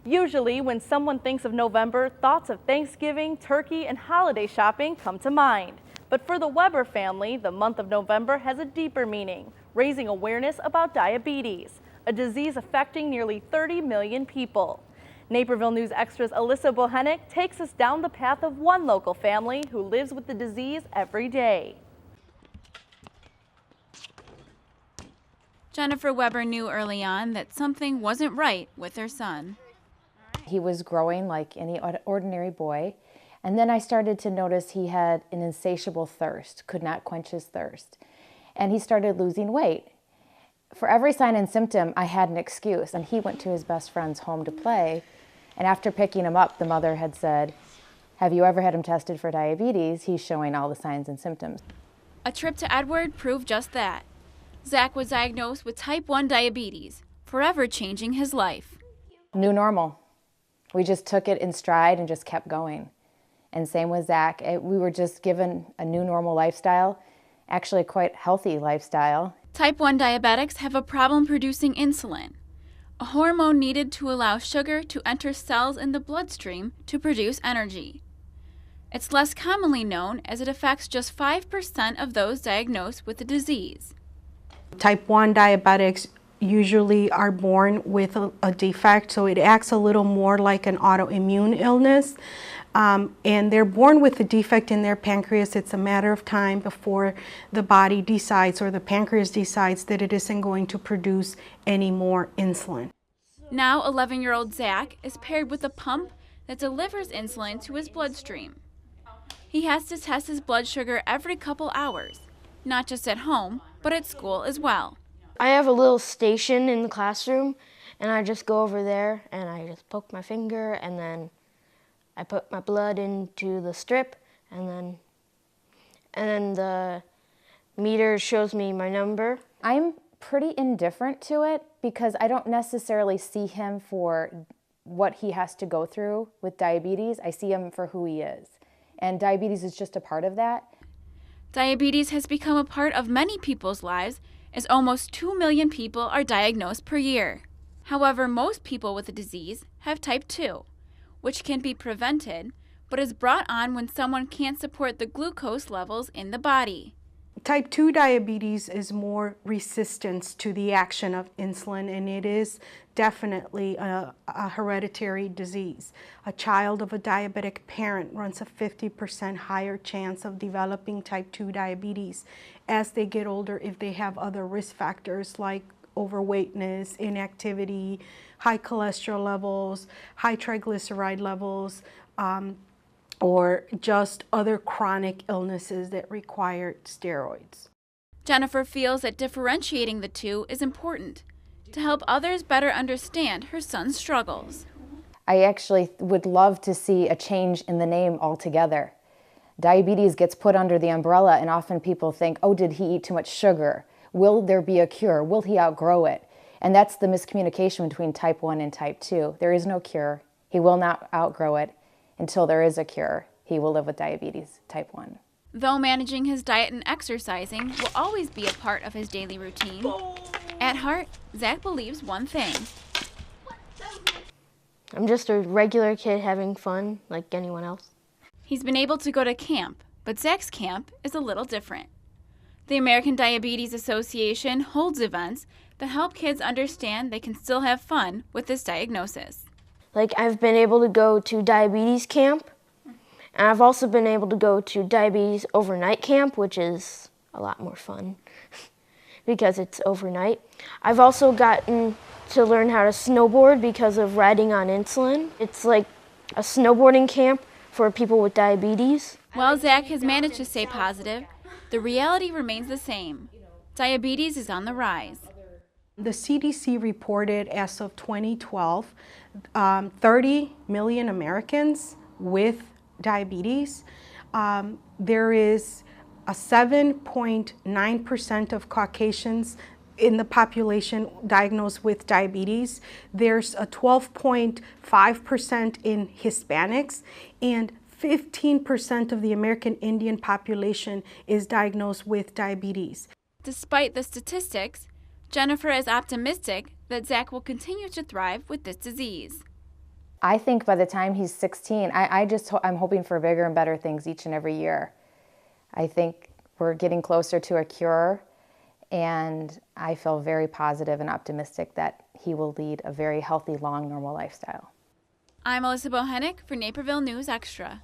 Usually, when someone thinks of November, thoughts of Thanksgiving, turkey, and holiday shopping come to mind. But for the Weber family, the month of November has a deeper meaning, raising awareness about diabetes, a disease affecting nearly 30 million people. Naperville News Extra's Alyssa Bohenick takes us down the path of one local family who lives with the disease every day. Jennifer Weber knew early on that something wasn't right with her son. He was growing like any ordinary boy, and then I started to notice he had an insatiable thirst, could not quench his thirst, and he started losing weight. For every sign and symptom, I had an excuse, and he went to his best friend's home to play, and after picking him up, the mother had said, "Have you ever had him tested for diabetes? He's showing all the signs and symptoms." A trip to Edward proved just that. Zach was diagnosed with type 1 diabetes, forever changing his life. New normal. We just took it in stride and just kept going. And same with Zach. We were just given a new normal lifestyle, actually a quite healthy lifestyle. Type 1 diabetics have a problem producing insulin, a hormone needed to allow sugar to enter cells in the bloodstream to produce energy. It's less commonly known as it affects just 5% of those diagnosed with the disease. Type 1 diabetics usually are born with a defect, so it acts a little more like an autoimmune illness. And they're born with a defect in their pancreas. It's a matter of time before the body decides, or the pancreas decides, that it isn't going to produce any more insulin. Now 11-year-old Zach is paired with a pump that delivers insulin to his bloodstream. He has to test his blood sugar every couple hours, not just at home, but at school as well. I have a little station in the classroom, and I just go over there and I just poke my finger, and then I put my blood into the strip, and then the meter shows me my number. I'm pretty indifferent to it because I don't necessarily see him for what he has to go through with diabetes. I see him for who he is, and diabetes is just a part of that. Diabetes has become a part of many people's lives, as almost 2 million people are diagnosed per year. However, most people with the disease have type 2, which can be prevented, but is brought on when someone can't support the glucose levels in the body. Type 2 diabetes is more resistance to the action of insulin, and it is definitely a hereditary disease. A child of a diabetic parent runs a 50% higher chance of developing type 2 diabetes as they get older if they have other risk factors like overweightness, inactivity, high cholesterol levels, high triglyceride levels, or just other chronic illnesses that require steroids. Jennifer feels that differentiating the two is important to help others better understand her son's struggles. I actually would love to see a change in the name altogether. Diabetes gets put under the umbrella, and often people think, oh, did he eat too much sugar? Will there be a cure? Will he outgrow it? And that's the miscommunication between type 1 and type 2. There is no cure. He will not outgrow it. Until there is a cure, he will live with diabetes type 1. Though managing his diet and exercising will always be a part of his daily routine, at heart, Zach believes one thing. I'm just a regular kid having fun like anyone else. He's been able to go to camp, but Zach's camp is a little different. The American Diabetes Association holds events that help kids understand they can still have fun with this diagnosis. Like, I've been able to go to diabetes camp, and I've also been able to go to diabetes overnight camp, which is a lot more fun because it's overnight. I've also gotten to learn how to snowboard because of riding on insulin. It's like a snowboarding camp for people with diabetes. While Zach has managed to stay positive, the reality remains the same. Diabetes is on the rise. The CDC reported as of 2012, 30 million Americans with diabetes. There is a 7.9% of Caucasians in the population diagnosed with diabetes. There's a 12.5% in Hispanics, and 15% of the American Indian population is diagnosed with diabetes. Despite the statistics, Jennifer is optimistic that Zach will continue to thrive with this disease. I think by the time he's 16, I'm hoping for bigger and better things each and every year. I think we're getting closer to a cure, and I feel very positive and optimistic that he will lead a very healthy, long, normal lifestyle. I'm Alyssa Bohennick for Naperville News Extra.